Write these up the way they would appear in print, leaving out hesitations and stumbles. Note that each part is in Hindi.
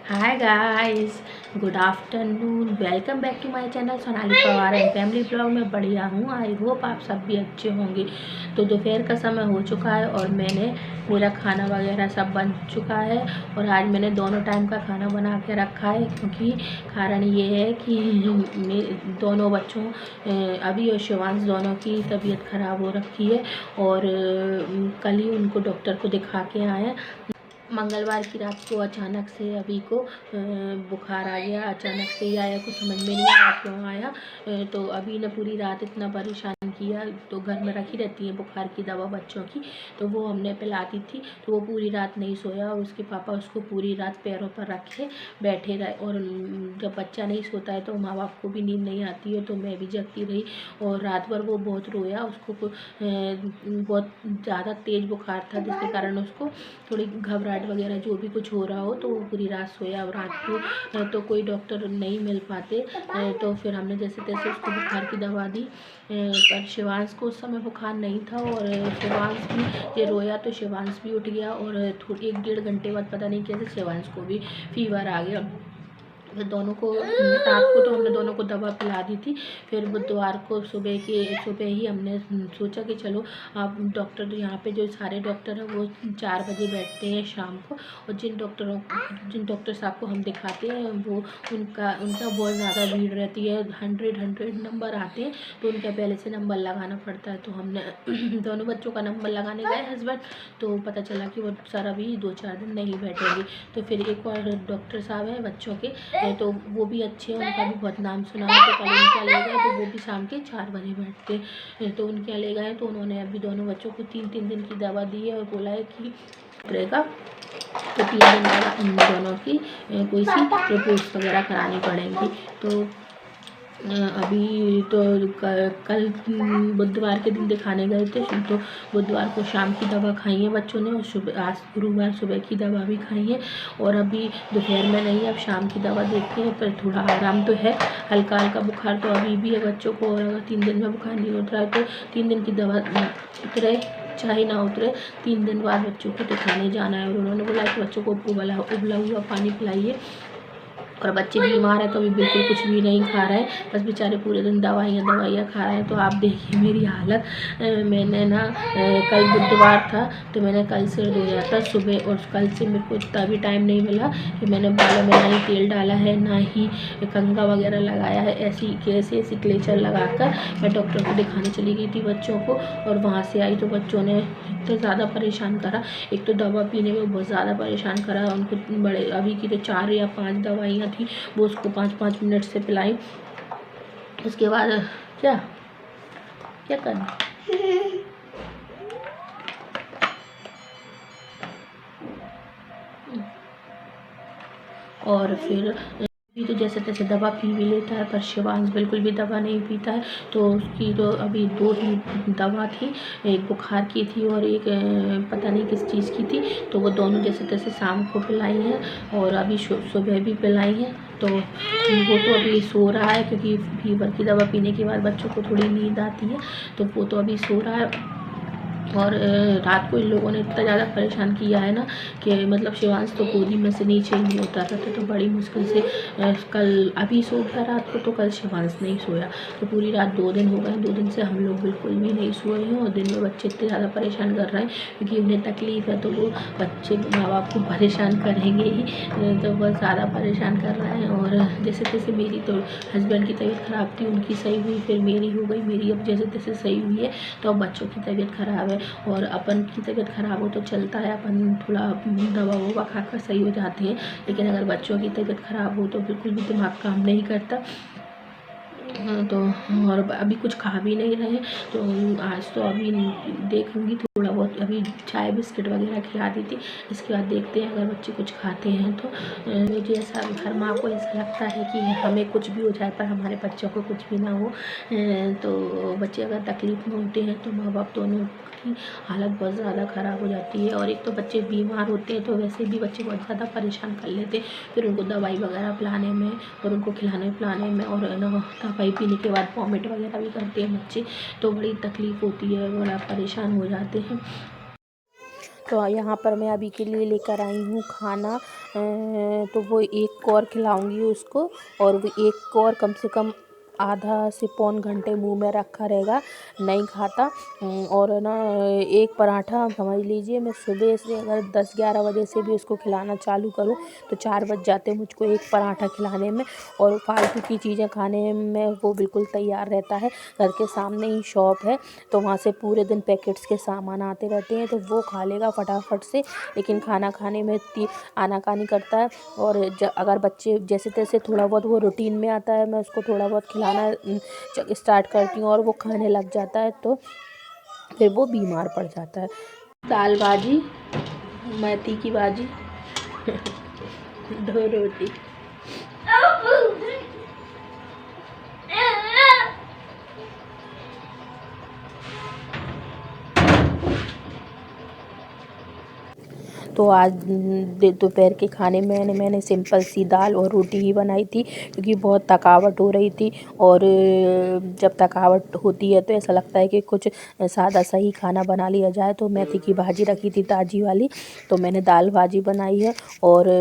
Hi guys, good afternoon. Welcome back to my channel Sonali Pawar and family blog में बढ़िया हूँ। आई होप आप सब भी अच्छे होंगे। तो दोपहर का समय हो चुका है और मेरा खाना वगैरह सब बन चुका है। और आज मैंने दोनों टाइम का खाना बना के रखा है, क्योंकि कारण ये है कि दोनों बच्चों अभी और शिवांश दोनों की तबीयत ख़राब हो रखी है। और कल ही उनको डॉक्टर को दिखा के आए हैं। मंगलवार की रात को अचानक से अभी को बुखार आ गया। अचानक से ही आया, कुछ समझ में नहीं आया क्यों आया। तो अभी ने पूरी रात इतना परेशान किया। तो घर में रखी रहती है बुखार की दवा बच्चों की, तो वो हमने पिलाती थी। तो वो पूरी रात नहीं सोया और उसके पापा उसको पूरी रात पैरों पर रखे बैठे रहे। और जब बच्चा नहीं सोता है तो माँ बाप को भी नींद नहीं आती है, तो मैं भी जगती रही। और रात भर वो बहुत रोया। उसको बहुत ज़्यादा तेज़ बुखार था, जिसके कारण उसको थोड़ी घबराहट वगैरह जो भी कुछ हो रहा हो, तो वो पूरी रात सोया। और रात को तो कोई डॉक्टर नहीं मिल पाते, तो फिर हमने जैसे तैसे उसको बुखार की दवा दी। पर शिवांश को उस समय बुखार नहीं था। और शिवांश भी ये रोया तो शिवांश भी उठ गया। और थोड़ी 1-1.5 घंटे बाद पता नहीं कैसे शिवांश को भी फीवर आ गया। फिर दोनों को रात को तो हमने दोनों को दवा पिला दी थी। फिर बुधवार को सुबह ही हमने सोचा कि चलो आप डॉक्टर, यहाँ पे जो सारे डॉक्टर हैं वो 4 बजे बैठते हैं शाम को। और जिन डॉक्टर साहब को हम दिखाते हैं वो उनका बहुत ज़्यादा भीड़ रहती है। 100 नंबर आते हैं, तो उनका पहले से नंबर लगाना पड़ता है। तो हमने दोनों बच्चों का नंबर लगाने गए हस्बैंड, तो पता चला कि वो सर अभी 2-4 दिन नहीं बैठेंगे। तो फिर एक और डॉक्टर साहब हैं बच्चों के, तो वो भी अच्छे हैं, उनका भी बहुत नाम सुना है। तो कल उनके यहाँ ले गए, तो वो भी शाम के 4 बजे बैठते हैं। तो उनके यहाँ ले गए, तो उन्होंने अभी दोनों बच्चों को 3-3 दिन की दवा दी है और बोला है कि रहेगा। तो 3 दिन बाद उन दोनों की कोई सी रिपोर्ट्स वगैरह करानी पड़ेंगी। तो अभी तो कल बुधवार के दिन दिखाने गए थे, तो बुधवार को शाम की दवा खाई है बच्चों ने, और आज गुरुवार सुबह की दवा भी खाई है। और अभी दोपहर में नहीं, अब शाम की दवा देखते हैं। पर थोड़ा आराम तो है, हल्का हल्का बुखार तो अभी भी है बच्चों को। और अगर 3 दिन में बुखार नहीं उतरा है तो 3 दिन की दवा उतरे चाहे ना उतरे, 3 दिन बाद बच्चों को दिखाने जाना है। और उन्होंने बोला कि बच्चों को उबला हुआ पानी पिलाइए। और बच्चे बीमार है तो अभी बिल्कुल कुछ भी नहीं खा रहे हैं, बस बेचारे पूरे दिन दवाइयाँ खा रहे हैं। तो आप देखिए मेरी हालत। मैंने ना कल बुधवार था, तो मैंने कल सिर धोया था सुबह। और कल से मेरे को इतना भी टाइम नहीं मिला कि मैंने बालों में ना ही तेल डाला है, ना ही कंघा वगैरह लगाया है। ऐसी क्लेचर लगा कर मैं डॉक्टर को दिखाने चली गई थी बच्चों को। और वहाँ से आई तो बच्चों ने इतना ज़्यादा परेशान करा। एक तो दवा पीने में बहुत ज़्यादा परेशान करा उनको। बड़े अभी की तो 4 या 5 दवाइयाँ थी, वो उसको 5-5 मिनट से पिलाई। उसके बाद क्या क्या करना। और फिर भी तो जैसे तैसे दवा पी भी लेता है, पर शिवांश बिल्कुल भी दवा नहीं पीता है। तो उसकी तो अभी 2 ही दवा थी, एक बुखार की थी और एक पता नहीं किस चीज़ की थी। तो वो दोनों जैसे तैसे शाम को पिलाई हैं और अभी सुबह भी पिलाई हैं। तो वो तो अभी सो रहा है, क्योंकि फीवर की दवा पीने के बाद बच्चों को थोड़ी नींद आती है, तो वो तो अभी सो रहा है। और रात को इन लोगों ने इतना ज़्यादा परेशान किया है ना कि मतलब शिवांश तो गोदी में से नीचे ही नहीं उतर रहा था। तो बड़ी मुश्किल से कल अभी सो गया रात को, तो कल शिवांश नहीं सोया। तो पूरी रात 2 दिन हो गए, 2 दिन से हम लोग बिल्कुल भी नहीं सोए हैं। और दिन में बच्चे इतने ज़्यादा परेशान कर रहे हैं, क्योंकि उन्हें तकलीफ़ है तो वो बच्चे माँ बाप को परेशान करेंगे ही। तो बहुत ज़्यादा परेशान कर रहे हैं। और जैसे तैसे मेरी तो हस्बैंड की तबीयत ख़राब थी, उनकी सही हुई, फिर मेरी हो गई, मेरी अब जैसे तैसे सही हुई है। तो अब बच्चों की तबीयत ख़राब है। और अपन की तबीयत ख़राब हो तो चलता है, अपन थोड़ा दवा ववा खा कर सही हो जाते हैं। लेकिन अगर बच्चों की तबीयत ख़राब हो तो बिल्कुल भी दिमाग काम नहीं करता। तो और अभी कुछ खा भी नहीं रहे। तो आज तो अभी देखूँगी थोड़ा बहुत, अभी चाय बिस्किट वगैरह खिला दी थी। इसके बाद देखते हैं अगर बच्चे कुछ खाते हैं तो। मुझे ऐसा, हर माँ को ऐसा लगता है कि हमें कुछ भी हो जाए पर हमारे बच्चों को कुछ भी ना हो। तो बच्चे अगर तकलीफ़ में होते हैं तो माँ बाप दोनों की हालत बहुत ज़्यादा ख़राब हो जाती है। और एक तो बच्चे बीमार होते हैं तो वैसे भी बच्चे बहुत ज़्यादा परेशान कर लेते हैं, फिर उनको दवाई वगैरह पिलाने में और उनको खिलाने पिलाने में। और दवाई पीने के बाद वॉमिट वगैरह भी करते हैं बच्चे, तो बड़ी तकलीफ़ होती है, बड़ा परेशान हो जाते हैं। तो यहाँ पर मैं अभी के लिए लेकर आई हूँ खाना। तो वो एक कौर खिलाऊँगी उसको, और वो एक कौर कम से कम आधा से पौन घंटे मुंह में रखा रहेगा, नहीं खाता। और ना एक पराठा समझ लीजिए, मैं सुबह से अगर 10-11 बजे से भी उसको खिलाना चालू करूँ तो 4 बज जाते हैं मुझको एक पराठा खिलाने में। और फालतू की चीज़ें खाने में वो बिल्कुल तैयार रहता है। घर के सामने ही शॉप है, तो वहाँ से पूरे दिन पैकेट्स के सामान आते रहते हैं, तो वो खा लेगा फटाफट से। लेकिन खाना खाने में आनाकानी करता है। और अगर बच्चे जैसे तैसे थोड़ा बहुत वो रूटीन में आता है, मैं उसको थोड़ा बहुत खिलाना स्टार्ट करती हूँ और वो खाने लग जाता है, तो फिर वो बीमार पड़ जाता है। दाल भाजी, मेथी की भाजी, 2 रोटी। तो आज दोपहर के खाने में मैंने सिंपल सी दाल और रोटी ही बनाई थी, क्योंकि बहुत थकावट हो रही थी। और जब थकावट होती है तो ऐसा लगता है कि कुछ सादा सा ही खाना बना लिया जाए। तो मेथी की भाजी रखी थी ताज़ी वाली, तो मैंने दाल भाजी बनाई है। और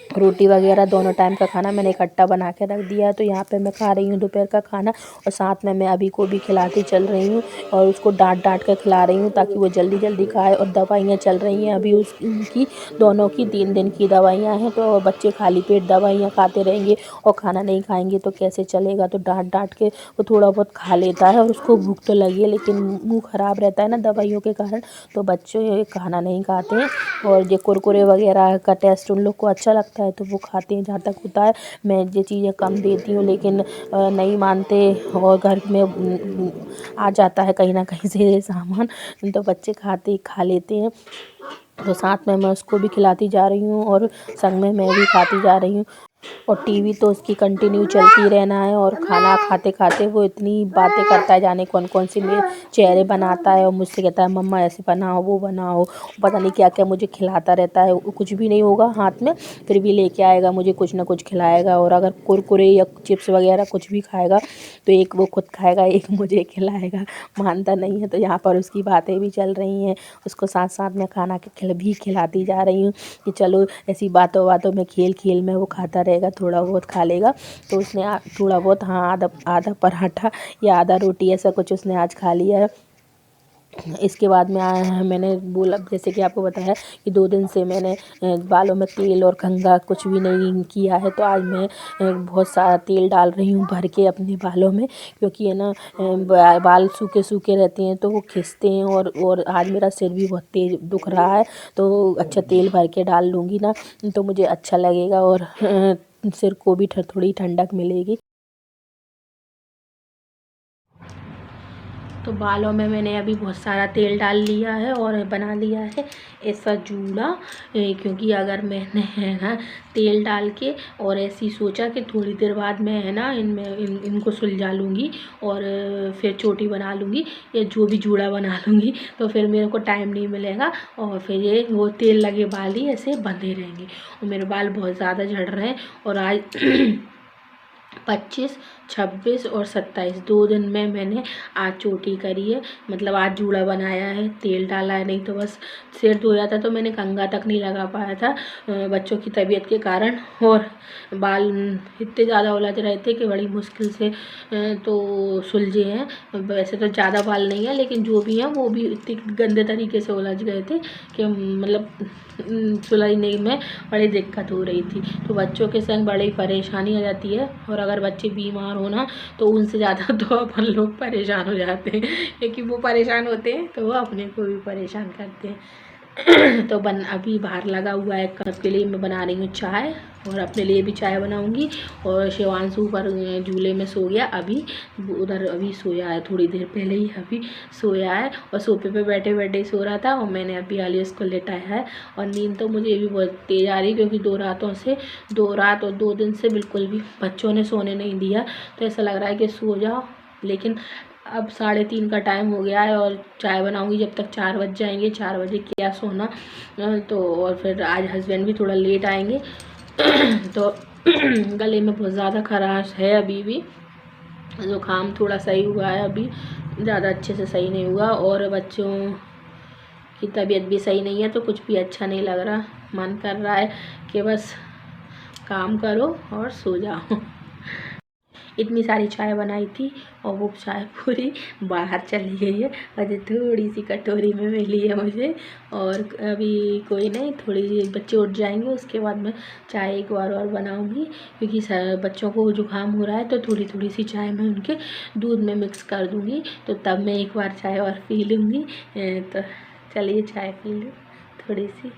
रोटी वगैरह दोनों टाइम का खाना मैंने इकट्ठा बना के रख दिया है। तो यहाँ पे मैं खा रही हूँ दोपहर का खाना, और साथ में मैं अभी को भी खिलाती चल रही हूँ, और उसको डांट डांट कर खिला रही हूँ ताकि वो जल्दी जल्दी खाए। और दवाइयाँ चल रही हैं अभी उनकी, दोनों की 3 दिन की दवाइयाँ हैं। तो बच्चे खाली पेट दवाइयाँ खाते रहेंगे और खाना नहीं खाएंगे तो कैसे चलेगा। तो डांट डांट के वो थोड़ा बहुत खा लेता है, और उसको भूख तो लगी है, लेकिन मुँह ख़राब रहता है ना दवाइयों के कारण, तो बच्चे ये खाना नहीं खाते हैं। और ये कुरकुरे वगैरह का टेस्ट उन लोग को अच्छा लगता है तो वो खाते हैं। जहाँ तक होता है मैं ये चीज़ें कम देती हूँ, लेकिन नहीं मानते, और घर में आ जाता है कहीं ना कहीं से ये सामान, तो बच्चे खा लेते हैं। तो साथ में मैं उसको भी खिलाती जा रही हूँ, और संग में मैं भी खाती जा रही हूँ। और टीवी तो उसकी कंटिन्यू चलती रहना है, और खाना खाते खाते वो इतनी बातें करता है, जाने कौन कौन सी चेहरे बनाता है, और मुझसे कहता है मम्मा ऐसे बनाओ वो बनाओ, पता नहीं क्या क्या मुझे खिलाता रहता है। कुछ भी नहीं होगा हाथ में, फिर भी लेके आएगा मुझे कुछ ना कुछ खिलाएगा। और अगर कुरकुरे या चिप्स वगैरह कुछ भी खाएगा तो एक वो खुद खाएगा, एक मुझे खिलाएगा, मानता नहीं है। तो यहाँ पर उसकी बातें भी चल रही हैं, उसको साथ साथ में खाना भी खिलाती जा रही हूँ कि चलो ऐसी बातों बातों में खेल खेल में वो खाता रहेगा, थोड़ा बहुत खा लेगा। तो उसने थोड़ा बहुत, हाँ, आधा पराठा या आधा रोटी ऐसा कुछ उसने आज खा लिया है। इसके बाद में मैंने बोला, जैसे कि आपको बताया कि 2 दिन से मैंने बालों में तेल और कंघा कुछ भी नहीं किया है। तो आज मैं बहुत सारा तेल डाल रही हूँ भर के अपने बालों में, क्योंकि है ना बाल सूखे सूखे रहते हैं तो वो खिंचते हैं। और आज मेरा सिर भी बहुत तेज दुख रहा है, तो अच्छा तेल भर के डाल लूँगी ना तो मुझे अच्छा लगेगा, और सिर को भी थोड़ी ठंडक मिलेगी। तो बालों में मैंने अभी बहुत सारा तेल डाल लिया है और बना लिया है ऐसा जूड़ा, क्योंकि अगर मैंने है ना तेल डाल के और ऐसी सोचा कि थोड़ी देर बाद मैं है ना इनको सुलझा लूँगी और फिर चोटी बना लूँगी या जो भी जूड़ा बना लूँगी, तो फिर मेरे को टाइम नहीं मिलेगा और फिर ये वो तेल लगे बाल ही ऐसे बंधे रहेंगे। और मेरे बाल बहुत ज़्यादा झड़ रहे हैं, और आज 25, 26 और 27 2 दिन में मैंने आज चोटी करी है, मतलब आज जूड़ा बनाया है, तेल डाला है। नहीं तो बस सिर धोया था तो मैंने कंघा तक नहीं लगा पाया था बच्चों की तबीयत के कारण, और बाल इतने ज़्यादा उलझ रहे थे कि बड़ी मुश्किल से तो सुलझे हैं। वैसे तो ज़्यादा बाल नहीं है, लेकिन जो भी हैं वो भी इतने गंदे तरीके से उलझ गए थे कि मतलब सुलझने में बड़ी दिक्कत हो रही थी। तो बच्चों के संग बड़ी परेशानी हो जाती है, और अगर बच्चे बीमार हो ना तो उनसे ज़्यादा तो अपन लोग परेशान हो जाते हैं, क्योंकि वो परेशान होते हैं तो वो अपने को भी परेशान करते हैं। तो अभी बाहर लगा हुआ है, कप के लिए मैं बना रही हूँ चाय, और अपने लिए भी चाय बनाऊंगी। और शिवांशु ऊपर झूले में सो गया, अभी उधर अभी सोया है, थोड़ी देर पहले ही अभी सोया है, और सोफे पे बैठे बैठे सो रहा था, और मैंने अभी आलिया उसको लेटाया है। और नींद तो मुझे भी बहुत तेज़ आ रही, क्योंकि 2 रात और 2 दिन से बिल्कुल भी बच्चों ने सोने नहीं दिया, तो ऐसा लग रहा है कि सो जाओ। लेकिन अब 3:30 का टाइम हो गया है, और चाय बनाऊंगी जब तक 4 बज जाएंगे, 4 बजे क्या सोना। तो और फिर आज हस्बैंड भी थोड़ा लेट आएंगे तो गले में बहुत ज़्यादा खराश है अभी भी, ज़ुकाम थोड़ा सही हुआ है, अभी ज़्यादा अच्छे से सही नहीं हुआ। और बच्चों कि तबीयत भी सही नहीं है तो कुछ भी अच्छा नहीं लग रहा, मन कर रहा है कि बस काम करो और सो जाओ। इतनी सारी चाय बनाई थी और वो चाय पूरी बाहर चली गई है और ये थोड़ी सी कटोरी में मिली है मुझे। और अभी कोई नहीं, थोड़ी बच्चे उठ जाएंगे उसके बाद मैं चाय एक बार और बनाऊंगी, क्योंकि बच्चों को जुकाम हो रहा है तो थोड़ी थोड़ी सी चाय मैं उनके दूध में मिक्स कर दूँगी, तो तब मैं एक बार चाय और पी लूँगी। तो चलिए चाय पी लूँ थोड़ी सी।